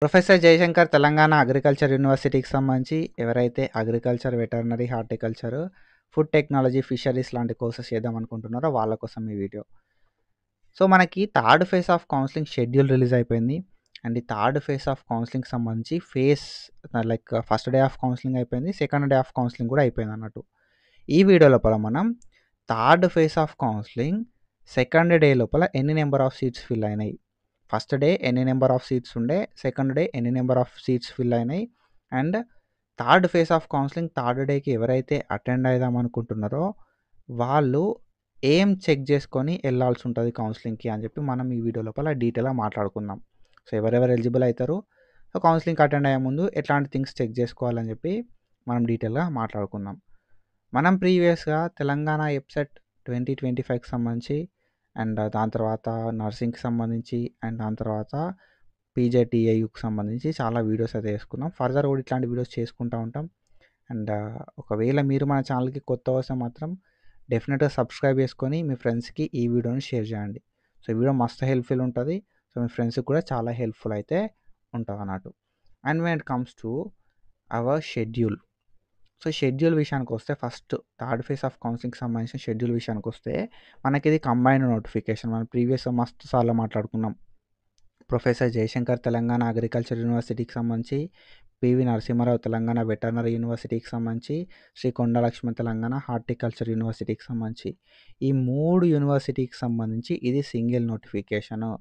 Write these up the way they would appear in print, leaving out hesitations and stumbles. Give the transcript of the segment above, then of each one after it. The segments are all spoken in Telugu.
ప్రొఫెసర్ జయశంకర్ తెలంగాణ అగ్రికల్చర్ యూనివర్సిటీకి సంబంధించి ఎవరైతే agriculture, veterinary, horticulture, food technology, fisheries లాంటి కోర్సెస్ చేద్దాం అనుకుంటున్నారో వాళ్ళ కోసం ఈ వీడియో. సో మనకి third phase of counselling schedule release అయిపోయింది. అండ్ ఈ థర్డ్ ఫేజ్ ఆఫ్ కౌన్సిలింగ్ సంబంధించి like first day of counselling అయిపోయింది, సెకండ్ డే ఆఫ్ కౌన్సిలింగ్ కూడా అయిపోయింది అన్నట్టు. ఈ వీడియో లోపల మనం third phase of counselling second day లోపల ఎన్ని నెంబర్ ఆఫ్ సీట్స్ ఫిల్ అయినాయి, ఫస్ట్ డే ఎన్ని నెంబర్ ఆఫ్ సీట్స్ ఉండే, సెకండ్ డే ఎన్ని నెంబర్ ఆఫ్ సీట్స్ ఫిల్ అయినాయి, and third phase of counselling third డేకి ఎవరైతే అటెండ్ అవుదాం అనుకుంటున్నారో వాళ్ళు ఏం చెక్ చేసుకొని వెళ్ళాల్సి ఉంటుంది కౌన్సిలింగ్కి అని చెప్పి మనం ఈ వీడియో లోపల డీటెయిల్గా మాట్లాడుకుందాం. సో ఎవరెవరు ఎలిజిబుల్ అవుతారు, సో కౌన్సిలింగ్కి అటెండ్ అయ్యే ముందు ఎట్లాంటి థింగ్స్ చెక్ చేసుకోవాలని చెప్పి మనం డీటెయిల్గా మాట్లాడుకుందాం. మనం ప్రీవియస్గా తెలంగాణ వెబ్సైట్ 2025కి సంబంధించి అండ్ దాని తర్వాత నర్సింగ్కి సంబంధించి అండ్ దాని తర్వాత పీజేటీఏయుకి సంబంధించి చాలా వీడియోస్ అయితే వేసుకున్నాం. ఫర్దర్ కూడా ఇట్లాంటి వీడియోస్ చేసుకుంటూ ఉంటాం. అండ్ ఒకవేళ మీరు మన ఛానల్కి కొత్త వస్తే మాత్రం డెఫినెట్గా సబ్స్క్రైబ్ చేసుకొని మీ ఫ్రెండ్స్కి ఈ వీడియోని షేర్ చేయండి. సో ఈ వీడియో మస్తు హెల్ప్ఫుల్ ఉంటుంది. సో మీ ఫ్రెండ్స్కి కూడా చాలా హెల్ప్ఫుల్ అయితే ఉంటుంది అన్నట్టు. And when it comes to our schedule, so schedule విషయానికి వస్తే ఫస్ట్ థర్డ్ ఫేజ్ ఆఫ్ కౌన్సిలింగ్కి సంబంధించిన షెడ్యూల్ విషయానికి వస్తే మనకి ఇది కంబైన్డ్ నోటిఫికేషన్. మనం ప్రీవియస్గా మస్తు సార్లు మాట్లాడుకున్నాం. ప్రొఫెసర్ జయశంకర్ తెలంగాణ అగ్రికల్చర్ యూనివర్సిటీకి సంబంధించి, పివి నరసింహారావు తెలంగాణ వెటర్నరీ యూనివర్సిటీకి సంబంధించి, శ్రీ కొండలక్ష్మి తెలంగాణ హార్టికల్చర్ యూనివర్సిటీకి సంబంధించి, ఈ 3 యూనివర్సిటీకి సంబంధించి ఇది single notification.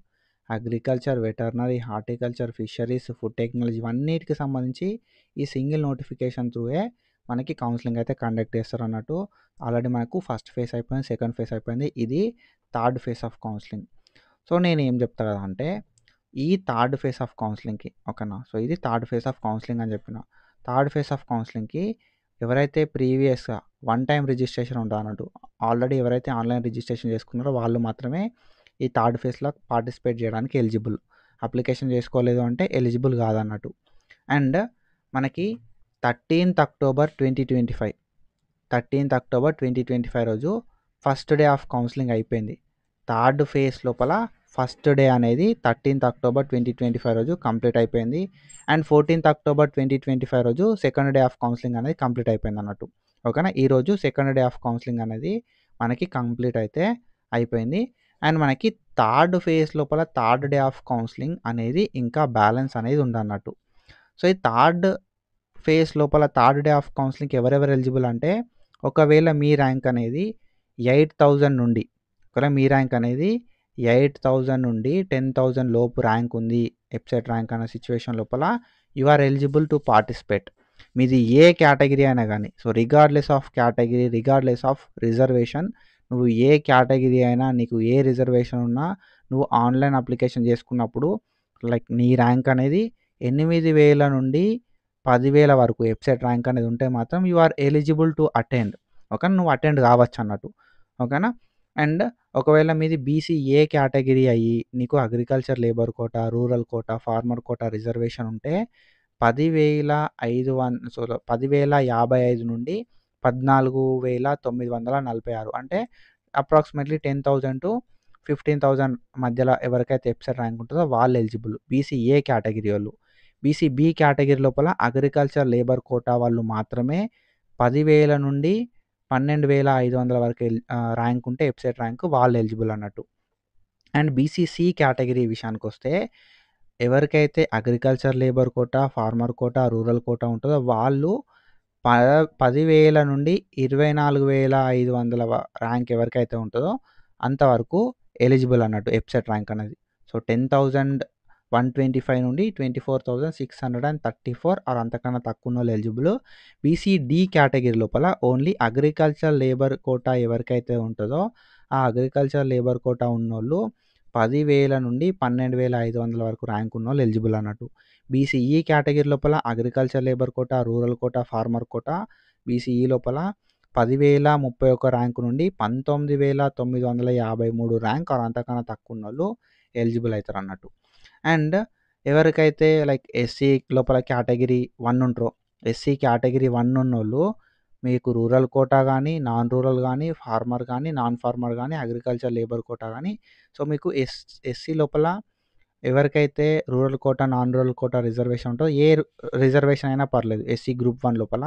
Agriculture, veterinary, horticulture, fisheries, food technology ఇవన్నిటికి సంబంధించి ఈ సింగిల్ నోటిఫికేషన్ త్రూయే మనకి కౌన్సిలింగ్ అయితే కండక్ట్ చేస్తారు అన్నట్టు. ఆల్రెడీ మనకు ఫస్ట్ ఫేజ్ అయిపోయింది, సెకండ్ ఫేజ్ అయిపోయింది, ఇది third phase of counselling. So నేను ఏం చెప్తా కదా అంటే ఈ థర్డ్ ఫేజ్ ఆఫ్ కౌన్సిలింగ్కి ఓకేనా, సో ఇది థర్డ్ ఫేజ్ ఆఫ్ కౌన్సిలింగ్ అని చెప్పిన. థర్డ్ ఫేజ్ ఆఫ్ కౌన్సిలింగ్కి ఎవరైతే ప్రీవియస్గా వన్ టైం రిజిస్ట్రేషన్ ఉంటుందో అన్నట్టు, ఆల్రెడీ ఎవరైతే ఆన్లైన్ రిజిస్ట్రేషన్ చేసుకున్నారో వాళ్ళు మాత్రమే ఈ థర్డ్ ఫేజ్లో పార్టిసిపేట్ చేయడానికి ఎలిజిబుల్. అప్లికేషన్ చేసుకోలేదు అంటే ఎలిజిబుల్ కాదన్నట్టు. అండ్ మనకి 13th October 2025 13th October 2025 రోజు ఫస్ట్ డే ఆఫ్ కౌన్సిలింగ్ అయిపోయింది. థర్డ్ ఫేజ్ లోపల ఫస్ట్ డే అనేది 13th October 2025 రోజు కంప్లీట్ అయిపోయింది. అండ్ 14th October 2025 రోజు సెకండ్ డే ఆఫ్ కౌన్సిలింగ్ అనేది కంప్లీట్ అయిపోయింది అన్నట్టు. ఓకేనా, ఈరోజు సెకండ్ డే ఆఫ్ కౌన్సిలింగ్ అనేది మనకి కంప్లీట్ అయితే అయిపోయింది. అండ్ మనకి థర్డ్ ఫేజ్ లోపల థర్డ్ డే ఆఫ్ కౌన్సిలింగ్ అనేది ఇంకా బ్యాలెన్స్ అనేది ఉందన్నట్టు. సో ఈ థర్డ్ ఫేజ్ లోపల థర్డ్ డే ఆఫ్ కౌన్సిలింగ్కి ఎవరెవరు ఎలిజిబుల్ అంటే, ఒకవేళ మీ ర్యాంక్ అనేది 8,000 నుండి, ఒకవేళ మీ ర్యాంక్ అనేది 8,000 నుండి 10,000 లోపు ర్యాంక్ ఉంది వెబ్సైట్ ర్యాంక్ అనే సిచ్యువేషన్ లోపల you are eligible to participate. మీది ఏ కేటగిరీ అయినా కానీ, so regardless of category, regardless of reservation, నువ్వు ఏ కేటగిరీ అయినా, నీకు ఏ రిజర్వేషన్ ఉన్నా, నువ్వు ఆన్లైన్ అప్లికేషన్ చేసుకున్నప్పుడు లైక్ నీ ర్యాంక్ అనేది 8,000 నుండి 10,000 వరకు వెబ్సైట్ ర్యాంక్ అనేది ఉంటే మాత్రం you are eligible to attend. ఓకేనా, నువ్వు అటెండ్ కావచ్చు అన్నట్టు. ఓకేనా. అండ్ ఒకవేళ మీది బీసీఏ కేటగిరీ అయ్యి నీకు agriculture labour quota, rural quota, farmer quota reservation ఉంటే 10,055 నుండి 14,946 అంటే అప్రాక్సిమేట్లీ 10,000 టు 15,000 మధ్యలో ఎవరికైతే వెబ్సైట్ ర్యాంక్ ఉంటుందో వాళ్ళు ఎలిజిబుల్, బీసీఏ కేటగిరీ వాళ్ళు. బీసీబీ కేటగిరీ లోపల అగ్రికల్చర్ లేబర్ కోటా వాళ్ళు మాత్రమే 10,000 నుండి 12,500 వరకు ర్యాంక్ ఉంటే వెబ్సైట్ ర్యాంక్ వాళ్ళు ఎలిజిబుల్ అన్నట్టు. అండ్ బీసీసీ కేటగిరీ విషయానికి వస్తే ఎవరికైతే agriculture labour quota, farmer quota, rural quota ఉంటుందో వాళ్ళు 10,000 నుండి 24,500 ర్యాంక్ ఎవరికైతే ఉంటుందో అంతవరకు ఎలిజిబుల్ అన్నట్టు వెబ్సైట్ ర్యాంక్ అనేది. సో 10,125 నుండి 24,634 ఆర్ అంతకన్నా తక్కువ ఉన్న వాళ్ళు ఎలిజిబుల్. బీసీడీ కేటగిరీ లోపల ఓన్లీ అగ్రికల్చర్ లేబర్ కోటా ఎవరికైతే ఉంటుందో ఆ అగ్రికల్చర్ లేబర్ కోటా ఉన్నోళ్ళు 10,000 నుండి 12,500 వరకు ర్యాంక్ ఉన్న వాళ్ళు ఎలిజిబుల్ అన్నట్టు. బీసీఈ కేటగిరీ లోపల agriculture labour quota, rural quota, farmer quota, BCE లోపల 10,031 ర్యాంకు నుండి 19,953 ర్యాంక్ ఆర్ అంతకన్నా తక్కువ ఉన్న వాళ్ళు ఎలిజిబుల్ అవుతారు అన్నట్టు. అండ్ ఎవరికైతే లైక్ ఎస్సీ లోపల కేటగిరీ 1 ఉంటారో, ఎస్సీ కేటగిరీ 1 ఉన్నోళ్ళు మీకు రూరల్ కోటా కానీ, నాన్ రూరల్ కానీ, ఫార్మర్ కానీ, నాన్ ఫార్మర్ కానీ, అగ్రికల్చర్ లేబర్ కోటా కానీ, సో మీకు ఎస్సీ లోపల ఎవరికైతే rural quota, non rural quota reservation ఉంటదో రిజర్వేషన్ అయినా పర్లేదు. ఎస్సీ గ్రూప్ 1 లోపల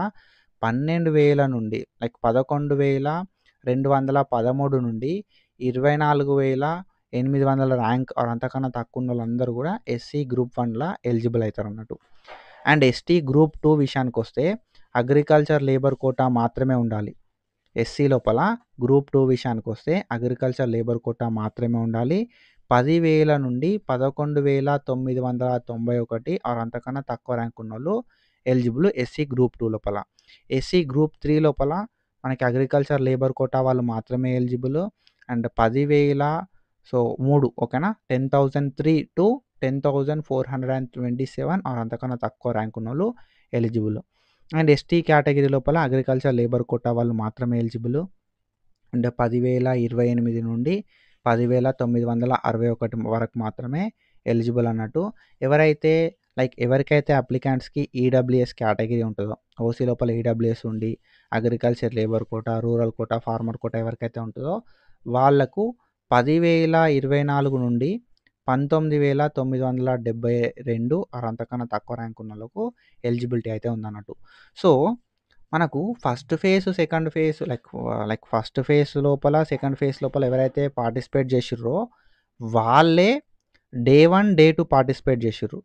12,000 నుండి 11,213 నుండి 24,800 ర్యాంక్ ఆర్ అంతకన్నా తక్కువున్నోళ్ళందరూ గూడా ఎస్సీ గ్రూప్ 1ల ఎలిజిబుల్ అయితారన్నట్టు. అండ్ ఎస్టీ గ్రూప్ 2 విషయానికొస్తే అగ్రికల్చర్ లేబర్ కోటా మాత్రమే ఉండాలి. ఎస్సీ లోపల గ్రూప్ 2 విషయానికొస్తే అగ్రికల్చర్ లేబర్ కోటా మాత్రమే ఉండాలి. 10,000 నుండి 11,991 ఆర్ అంతకన్నా తక్కువ ర్యాంక్ ఉన్నోళ్ళు ఎలిజిబుల్ ఎస్సీ గ్రూప్ 2 లోపల. ఎస్సీ గ్రూప్ 3 లోపల మనకి అగ్రికల్చర్ లేబర్ కోటా వాళ్ళు మాత్రమే ఎలిజిబుల్. అండ్ 10,000 సో 3 ఓకేనా. 10,003 టు 10,427 ఆర్ అంతకన్నా తక్కువ ర్యాంక్ ఉన్నోళ్ళు ఎలిజిబుల్. అండ్ ఎస్టీ కేటగిరీ లోపల అగ్రికల్చర్ లేబర్ కోటా వాళ్ళు మాత్రమే ఎలిజిబుల్. అండ్ 10,028 నుండి 10,961 వరకు మాత్రమే ఎలిజిబుల్ అన్నట్టు. ఎవరికైతే అప్లికెంట్స్‌కి ఈడబ్ల్యూఎస్ కేటగిరీ ఉంటదో, ఓసీ లోపల ఈడబ్ల్యూఎస్ ఉండి agriculture labour quota, rural quota, farmer quota ఎవరికైతే ఉంటదో వాళ్ళకు 10,024 నుండి 19,972 ఆర్ అంతకన్నా తక్కువ ర్యాంక్ ఉన్నోళ్ళకు ఎలిజిబిలిటీ అయితే ఉందన్నట్టు. సో మనకు first phase, second phase first phase లోపల, సెకండ్ ఫేజ్ లోపల ఎవరైతే పార్టిసిపేట్ చేసిర్రో వాళ్ళే డే 1, డే 2 పార్టిసిపేట్ చేసిర్రు.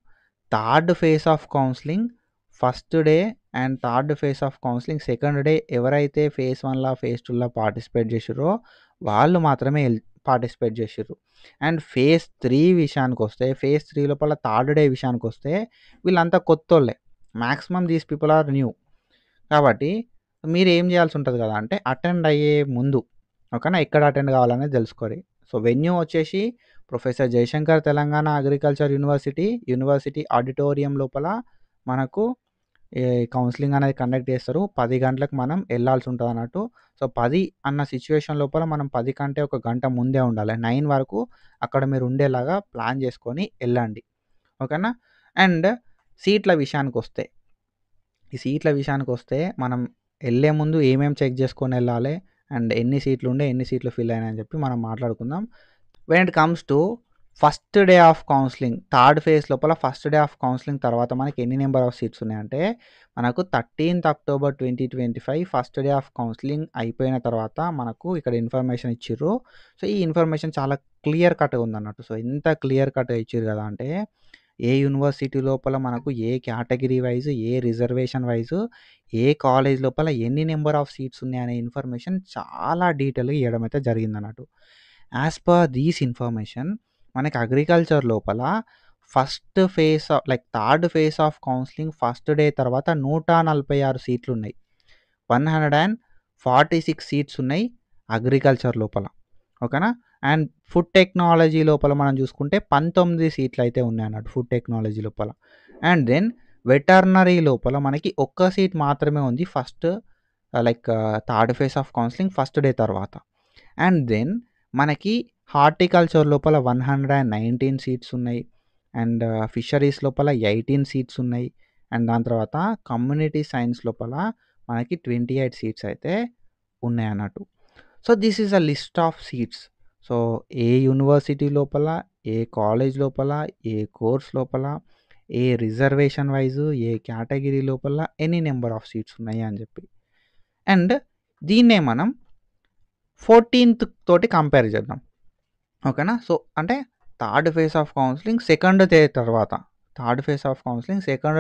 Third phase of counselling first day and third phase of counselling second day ఎవరైతే ఫేజ్ 1లా, ఫేజ్ 2లా పార్టిసిపేట్ చేసిర్రో వాళ్ళు మాత్రమే పార్టిసిపేట్ చేసిర్రు. అండ్ ఫేజ్ 3 విషయానికొస్తే, ఫేజ్ 3 లోపల థర్డ్ డే విషయానికొస్తే వీళ్ళంతా కొత్తోళ్ళే. Maximum these people are new. కాబట్టి మీరేం చేయాల్సి ఉంటుంది కదా అంటే అటెండ్ అయ్యే ముందు ఓకేనా, ఎక్కడ అటెండ్ కావాలనేది తెలుసుకోవాలి. సో వెన్యూ వచ్చేసి professor Jaishankar Telangana agriculture university auditorium లోపల మనకు కౌన్సిలింగ్ అనేది కండక్ట్ చేస్తారు. 10 గంటలకు మనం వెళ్ళాల్సి ఉంటుంది అన్నట్టు. సో 10 అన్న సిచ్యువేషన్ లోపల మనం 10 కంటే ఒక గంట ముందే ఉండాలి. 9 వరకు అక్కడ మీరు ఉండేలాగా ప్లాన్ చేసుకొని వెళ్ళండి ఓకేనా. అండ్ సీట్ల విషయానికొస్తే మనం వెళ్ళే ముందు ఏమేమి చెక్ చేసుకొని వెళ్ళాలి అండ్ ఎన్ని సీట్లు ఉండే ఎన్ని సీట్లు ఫిల్ అయినాయని చెప్పి మనం మాట్లాడుకుందాం. When it comes to first day of counselling, third phase లోపల ఫస్ట్ డే ఆఫ్ కౌన్సిలింగ్ తర్వాత మనకి ఎన్ని నెంబర్ ఆఫ్ సీట్స్ ఉన్నాయంటే మనకు 13th October 2025 first day of counselling అయిపోయిన తర్వాత మనకు ఇక్కడ ఇన్ఫర్మేషన్ ఇచ్చిర్రు. సో ఈ ఇన్ఫర్మేషన్ చాలా క్లియర్ కట్గా ఉందన్నట్టు. సో ఎంత క్లియర్ కట్గా ఇచ్చిర్రు కదా అంటే ఏ యూనివర్సిటీ లోపల మనకు ఏ కేటగిరీ వైజ్, ఏ రిజర్వేషన్ వైజ్, ఏ కాలేజ్ లోపల ఎన్ని నెంబర్ ఆఫ్ సీట్స్ ఉన్నాయనే ఇన్ఫర్మేషన్ చాలా డీటెయిల్గా ఇవ్వడం అయితే జరిగిందన్నట్టు. యాజ్ పర్ దీస్ ఇన్ఫర్మేషన్ మనకి అగ్రికల్చర్ లోపల first phase third phase of counselling first day తర్వాత 146 సీట్లు ఉన్నాయి. 146 సీట్స్ ఉన్నాయి అగ్రికల్చర్ లోపల ఓకేనా. అండ్ ఫుడ్ టెక్నాలజీ లోపల మనం చూసుకుంటే 19 సీట్లు అయితే ఉన్నాయి అన్నట్టు ఫుడ్ టెక్నాలజీ లోపల. అండ్ దెన్ వెటర్నరీ లోపల మనకి ఒక్క సీట్ మాత్రమే ఉంది first third phase of counselling first day తర్వాత. అండ్ దెన్ మనకి హార్టికల్చర్ లోపల 119 సీట్స్ ఉన్నాయి. అండ్ ఫిషరీస్ లోపల 18 సీట్స్ ఉన్నాయి. అండ్ దాని తర్వాత కమ్యూనిటీ సైన్స్ లోపల మనకి 28 సీట్స్ అయితే ఉన్నాయి అన్నట్టు. So this is a list of seats. So A university లోపల, ఏ కాలేజ్ లోపల, ఏ కోర్స్ లోపల, ఏ రిజర్వేషన్ వైజ్, ఏ కేటగిరీ లోపల ఎన్ని నెంబర్ ఆఫ్ సీట్స్ ఉన్నాయి అని చెప్పి. అండ్ దీన్నే మనం 14th తోటి కంపేర్ చేద్దాం ఓకేనా. సో అంటే third phase of counselling second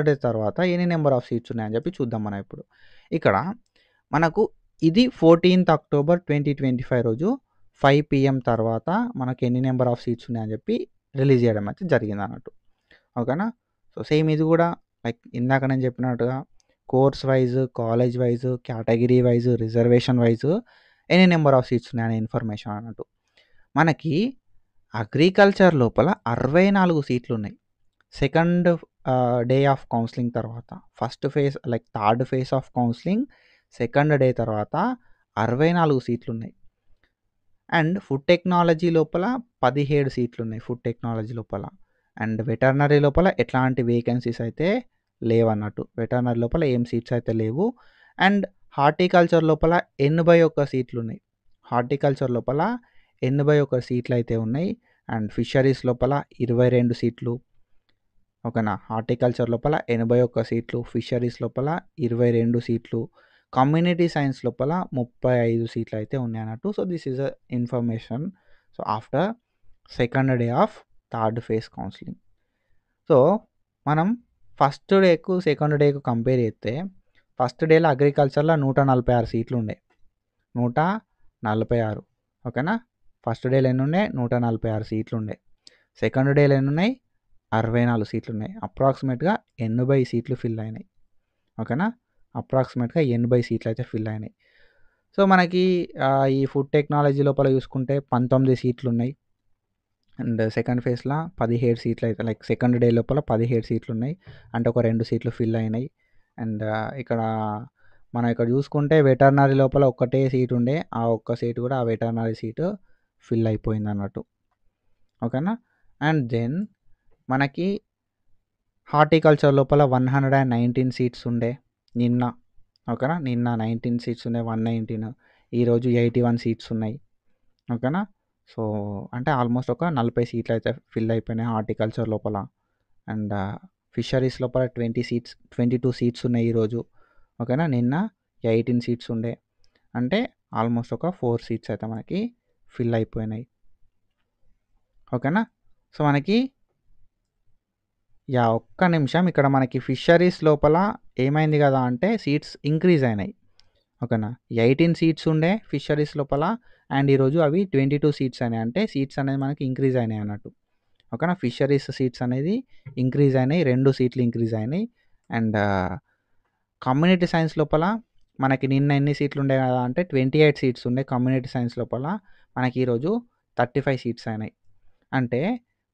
day తర్వాత ఎన్ని నెంబర్ ఆఫ్ సీట్స్ ఉన్నాయని చెప్పి చూద్దాం మనం ఇప్పుడు. ఇక్కడ మనకు ఇది 14th October 2025 రోజు 5 PM తర్వాత మనకు ఎన్ని నెంబర్ ఆఫ్ సీట్స్ ఉన్నాయని చెప్పి రిలీజ్ చేయడం అయితే జరిగింది అన్నట్టు ఓకేనా. సో సేమ్ ఇది కూడా ఇందాక నేను చెప్పినట్టుగా course wise, college wise, category wise, reservation wise ఎన్ని నెంబర్ ఆఫ్ సీట్స్ ఉన్నాయనే ఇన్ఫర్మేషన్ అన్నట్టు. మనకి అగ్రికల్చర్ లోపల 64 సీట్లు ఉన్నాయి సెకండ్ డే ఆఫ్ కౌన్సిలింగ్ తర్వాత. First phase third phase of counselling second day తర్వాత 64 సీట్లు ఉన్నాయి. అండ్ ఫుడ్ టెక్నాలజీ లోపల 17 సీట్లు ఉన్నాయి ఫుడ్ టెక్నాలజీ లోపల. అండ్ వెటర్నరీ లోపల ఎట్లాంటి వేకెన్సీస్ అయితే లేవన్నట్టు, వెటర్నరీ లోపల ఏం సీట్స్ అయితే లేవు. అండ్ హార్టికల్చర్ లోపల 81 సీట్లు ఉన్నాయి. హార్టికల్చర్ లోపల 81 సీట్లు అయితే ఉన్నాయి. అండ్ ఫిషరీస్ లోపల 22 సీట్లు. ఓకేనా. హార్టికల్చర్ లోపల 81 సీట్లు, ఫిషరీస్ లోపల 22 సీట్లు, కమ్యూనిటీ సైన్స్ లోపల 35 సీట్లు అయితే ఉన్నాయన్నట్టు. So this is a information. So after second day of third phase counselling. So మనం ఫస్ట్ డేకు సెకండ్ డేకు కంపేర్ చేస్తే ఫస్ట్ డేలో అగ్రికల్చర్లో 146 సీట్లు ఉండే, 146. ఓకేనా. ఫస్ట్ డేలో ఎన్ని ఉండే? 146 సీట్లు ఉండే. సెకండ్ డేలో ఎన్ని ఉన్నాయి? 64 సీట్లు ఉన్నాయి. అప్రాక్సిమేట్గా 80 సీట్లు ఫిల్ అయినాయి. ఓకేనా. అప్రాక్సిమేట్గా 80 సీట్లు అయితే ఫిల్ అయినాయి. సో మనకి ఈ ఫుడ్ టెక్నాలజీ లోపల చూసుకుంటే 19 సీట్లు ఉన్నాయి. అండ్ సెకండ్ ఫేజ్లో 17 సీట్లు అయితే లైక్ సెకండ్ డే లోపల 17 సీట్లు ఉన్నాయి. అంటే ఒక 2 సీట్లు ఫిల్ అయినాయి. అండ్ ఇక్కడ మనం ఇక్కడ చూసుకుంటే వెటర్నరీ లోపల ఒక్కటే సీట్ ఉండే, ఆ ఒక్క సీటు కూడా ఆ వెటర్నరీ సీటు ఫిల్ అయిపోయింది అన్నట్టు. ఓకేనా. అండ్ దెన్ మనకి హార్టికల్చర్ లోపల 119 సీట్స్ ఉండే నిన్న. ఓకేనా. నిన్న 19 సీట్స్ ఉన్నాయి, 119. ఈరోజు 81 సీట్స్ ఉన్నాయి. ఓకేనా. సో అంటే ఆల్మోస్ట్ ఒక 40 సీట్లు అయితే ఫిల్ అయిపోయినాయి హార్టికల్చర్ లోపల. అండ్ ఫిషరీస్ లోపల 22 సీట్స్ ఉన్నాయి ఈరోజు. ఓకేనా. నిన్న 18 సీట్స్ ఉండే, అంటే ఆల్మోస్ట్ ఒక 4 సీట్స్ అయితే మనకి ఫిల్ అయిపోయినాయి. ఓకేనా. సో మనకి ఒక్క నిమిషం ఇక్కడ మనకి ఫిషరీస్ లోపల ఏమైంది కదా అంటే సీట్స్ ఇంక్రీజ్ అయినాయి. ఓకేనా. 18 సీట్స్ ఉండే ఫిషరీస్ లోపల, అండ్ ఈరోజు అవి 22 సీట్స్ అయినాయి. అంటే సీట్స్ అనేది మనకి ఇంక్రీజ్ అయినాయి అన్నట్టు. ఓకేనా. ఫిషరీస్ సీట్స్ అనేది ఇంక్రీజ్ అయినాయి, 2 సీట్లు ఇంక్రీజ్ అయినాయి. అండ్ కమ్యూనిటీ సైన్స్ లోపల మనకి నిన్న ఎన్ని సీట్లు ఉండే కదా అంటే 28 సీట్స్ ఉండే కమ్యూనిటీ సైన్స్ లోపల, మనకి ఈరోజు 35 సీట్స్ అయినాయి. అంటే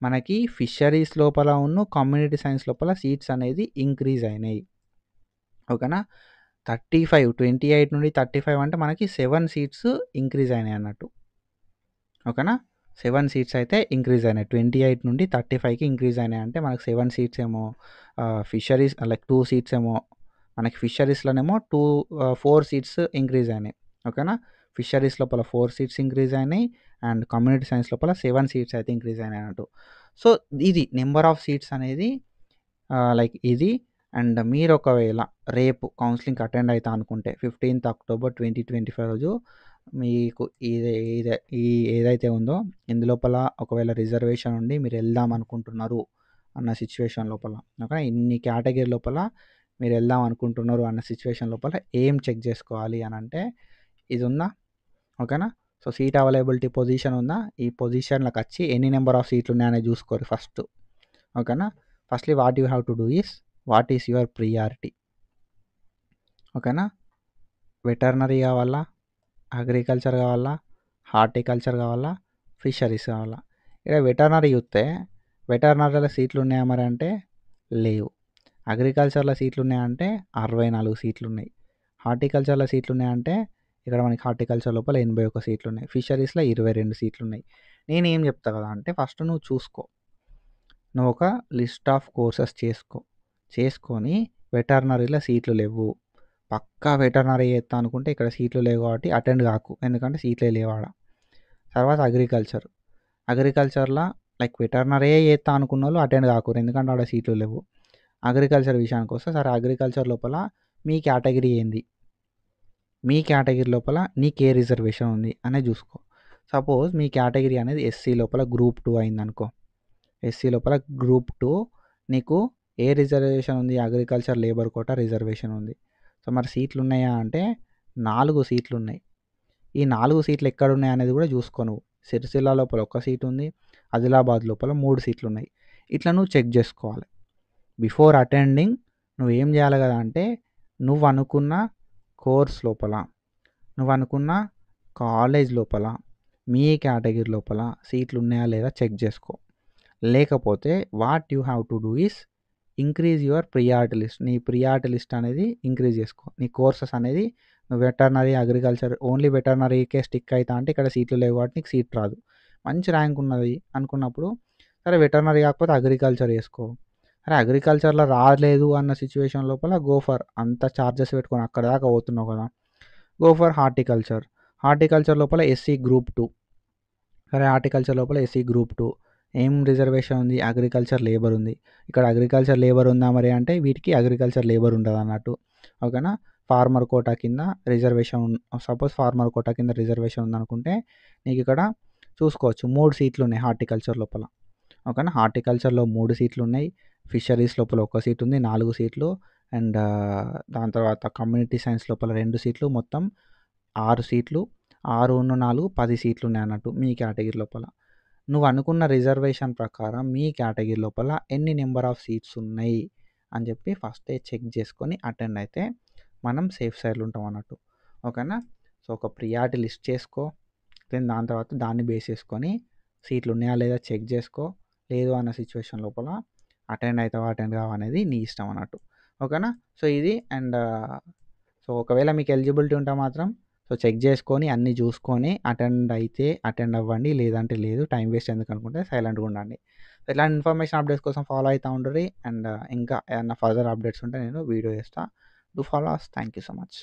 మనకి ఫిషరీస్ లోపల ఉన్న కమ్యూనిటీ సైన్స్ లోపల సీట్స్ అనేది ఇంక్రీజ్ అయినాయి. ఓకేనా. 28 నుండి 35 అంటే మనకి 7 సీట్స్ ఇంక్రీజ్ అయినాయి అన్నట్టు. ఓకేనా. 7 సీట్స్ అయితే ఇంక్రీజ్ అయినాయి. 28 నుండి 35కి ఇంక్రీజ్ అయినాయి. అంటే మనకి 7 సీట్స్ ఏమో ఫిషరీస్ లైక్ 2 సీట్స్ ఏమో మనకి ఫిషరీస్లోనేమో 4 సీట్స్ ఇంక్రీజ్ అయినాయి. ఓకేనా. ఫిషరీస్ లోపల 4 సీట్స్ ఇంక్రీజ్ అయినాయి, అండ్ కమ్యూనిటీ సైన్స్ లోపల 7 సీట్స్ అయితే ఇంక్రీజ్ అయినాయి అన్నట్టు. సో ఇది నెంబర్ ఆఫ్ సీట్స్ అనేది లైక్ ఇది. అండ్ మీరు ఒకవేళ రేపు కౌన్సిలింగ్కి అటెండ్ అవుతా అనుకుంటే 15th అక్టోబర్ 2025 రోజు మీకు ఏదైతే ఉందో ఇందులోపల ఒకవేళ రిజర్వేషన్ ఉండి మీరు వెళ్దాం అనుకుంటున్నారు అన్న సిచ్యువేషన్ లోపల, ఓకే, ఇన్ని కేటగిరీ లోపల మీరు వెళ్దాం అనుకుంటున్నారు అన్న సిచ్యువేషన్ లోపల ఏం చెక్ చేసుకోవాలి అని అంటే ఇది ఉందా. ఓకేనా. సో సీట్ అవైలబిలిటీ పొజిషన్ ఉందా, ఈ పొజిషన్లకు వచ్చి ఎన్ని నెంబర్ ఆఫ్ సీట్లు ఉన్నాయని చూసుకోరు ఫస్ట్. ఓకేనా. Firstly what you have to do is what is your priority. ఓకేనా. వెటర్నరీ కావాలా, అగ్రికల్చర్ కావాలా, హార్టికల్చర్ కావాలా, ఫిషరీస్ కావాలా. ఇక్కడ వెటర్నరీ చూస్తే వెటర్నరీలో సీట్లు ఉన్నాయా మరి అంటే లేవు. అగ్రికల్చర్లో సీట్లు ఉన్నాయంటే 64 సీట్లు ఉన్నాయి. హార్టికల్చర్లో సీట్లు ఉన్నాయంటే ఇక్కడ మనకి హార్టికల్చర్ లోపల 81 సీట్లు ఉన్నాయి. ఫిషరీస్లో 22 సీట్లు ఉన్నాయి. నేనేం చెప్తా కదా అంటే ఫస్ట్ నువ్వు చూసుకో, నువ్వు ఒక లిస్ట్ ఆఫ్ కోర్సెస్ చేసుకొని వెటర్నరీలో సీట్లు లేవు, పక్కా వెటర్నరీ చేస్తా అనుకుంటే ఇక్కడ సీట్లు లేవు కాబట్టి అటెండ్ కాకు, ఎందుకంటే సీట్లే లేవాడ. తర్వాత అగ్రికల్చర్లో లైక్ వెటర్నరీ చేస్తా అనుకున్న వాళ్ళు అటెండ్ కాకూరు, ఎందుకంటే ఆడ సీట్లు లేవు. అగ్రికల్చర్ విషయానికి వస్తే సరే అగ్రికల్చర్ లోపల మీ కేటగిరీ ఏంది, మీ కేటగిరీ లోపల నీకు ఏ రిజర్వేషన్ ఉంది అనేది చూసుకో. సపోజ్ మీ కేటగిరీ అనేది ఎస్సీ లోపల గ్రూప్ 2 అయిందనుకో, ఎస్సీ లోపల గ్రూప్ 2 నీకు ఏ రిజర్వేషన్ ఉంది, అగ్రికల్చర్ లేబర్ కోటా రిజర్వేషన్ ఉంది. సో మరి సీట్లు ఉన్నాయా అంటే 4 సీట్లు ఉన్నాయి. ఈ 4 సీట్లు ఎక్కడ ఉన్నాయి అనేది కూడా చూసుకో నువ్వు. సిరిసిల్ల లోపల 1 సీట్ ఉంది, ఆదిలాబాద్ లోపల 3 సీట్లు ఉన్నాయి. ఇట్లా నువ్వు చెక్ చేసుకోవాలి. బిఫోర్ అటెండింగ్ నువ్వు ఏం చేయాలి కదా అంటే నువ్వు అనుకున్న కోర్స్ లోపల, నువ్వు అనుకున్న కాలేజ్ లోపల మీ కేటగిరీ లోపల సీట్లు ఉన్నాయా లేదా చెక్ చేసుకో. లేకపోతే what you have to do is increase your priority list. నీ ప్రియారిటీ లిస్ట్ అనేది ఇంక్రీజ్ చేసుకో. నీ కోర్సెస్ అనేది నువ్వు వెటర్నరీ, అగ్రికల్చర్ ఓన్లీ వెటర్నరీకే స్టిక్ అవుతా అంటే ఇక్కడ సీట్లు లేవు కాబట్టి నీకు సీట్ రాదు. మంచి ర్యాంక్ ఉన్నది అనుకున్నప్పుడు సరే వెటర్నరీ కాకపోతే అగ్రికల్చర్ వేసుకో. అరే అగ్రికల్చర్లో రాలేదు అన్న సిచ్యువేషన్ లోపల గో ఫర్, అంత ఛార్జెస్ పెట్టుకొని అక్కడ దాకా పోతున్నావు కదా, గో ఫర్ హార్టికల్చర్. హార్టికల్చర్ లోపల ఎస్సీ గ్రూప్ 2 సరే హార్టికల్చర్ లోపల ఎస్సీ గ్రూప్ 2 ఏం రిజర్వేషన్ ఉంది? అగ్రికల్చర్ లేబర్ ఉంది. ఇక్కడ అగ్రికల్చర్ లేబర్ ఉందా మరి అంటే వీటికి అగ్రికల్చర్ లేబర్ ఉండదన్నట్టు. ఓకేనా? ఫార్మర్ కోటా కింద రిజర్వేషన్ సపోజ్ ఫార్మర్ కోటా కింద రిజర్వేషన్ ఉందనుకుంటే నీకిక్కడ చూసుకోవచ్చు 3 సీట్లున్నాయి హార్టికల్చర్ లోపల. ఓకేనా? హార్టికల్చర్‌లో 3 సీట్లున్నాయి. ఫిషరీస్ లోపల 1 సీట్ ఉంది. 4 సీట్లు. అండ్ దాని తర్వాత కమ్యూనిటీ సైన్స్ లోపల 2 సీట్లు. మొత్తం 6 సీట్లు. 6 × 4 10 సీట్లున్నాయన్నట్టు మీ కేటగిరీ లోపల. నువ్వు అనుకున్న రిజర్వేషన్ ప్రకారం మీ కేటగిరీ లోపల ఎన్ని నెంబర్ ఆఫ్ సీట్స్ ఉన్నాయి అని చెప్పి ఫస్టే చెక్ చేసుకొని అటెండ్ అయితే మనం సేఫ్ సైడ్‌లో ఉంటాం అన్నట్టు. ఓకేనా? సో, ఒక ప్రియారిటీ లిస్ట్ చేసుకో. దెన్ దాని తర్వాత దాన్ని బేస్ చేసుకొని సీట్లు ఉన్నాయా లేదా చెక్ చేసుకో. లేదు అన్న సిచ్యువేషన్ లోపల అటెండ్ అవుతావా అటెండ్ కావా అనేది నీ ఇష్టం అన్నట్టు. ఓకేనా? సో, ఇది అండ్ సో, ఒకవేళ మీకు ఎలిజిబిలిటీ ఉంటే మాత్రం సో, చెక్ చేసుకొని అన్నీ చూసుకొని అటెండ్ అయితే అటెండ్ అవ్వండి. లేదంటే లేదు. టైం వేస్ట్ ఎందుకు అనుకుంటే సైలెంట్‌గా ఉండండి. ఇలాంటి ఇన్ఫర్మేషన్ అప్డేట్స్ కోసం ఫాలో అవుతూ ఉండుర్రి. అండ్ ఇంకా ఏమన్నా ఫర్దర్ అప్డేట్స్ ఉంటే నేను వీడియో చేస్తా. Do follow us. Thank you so much.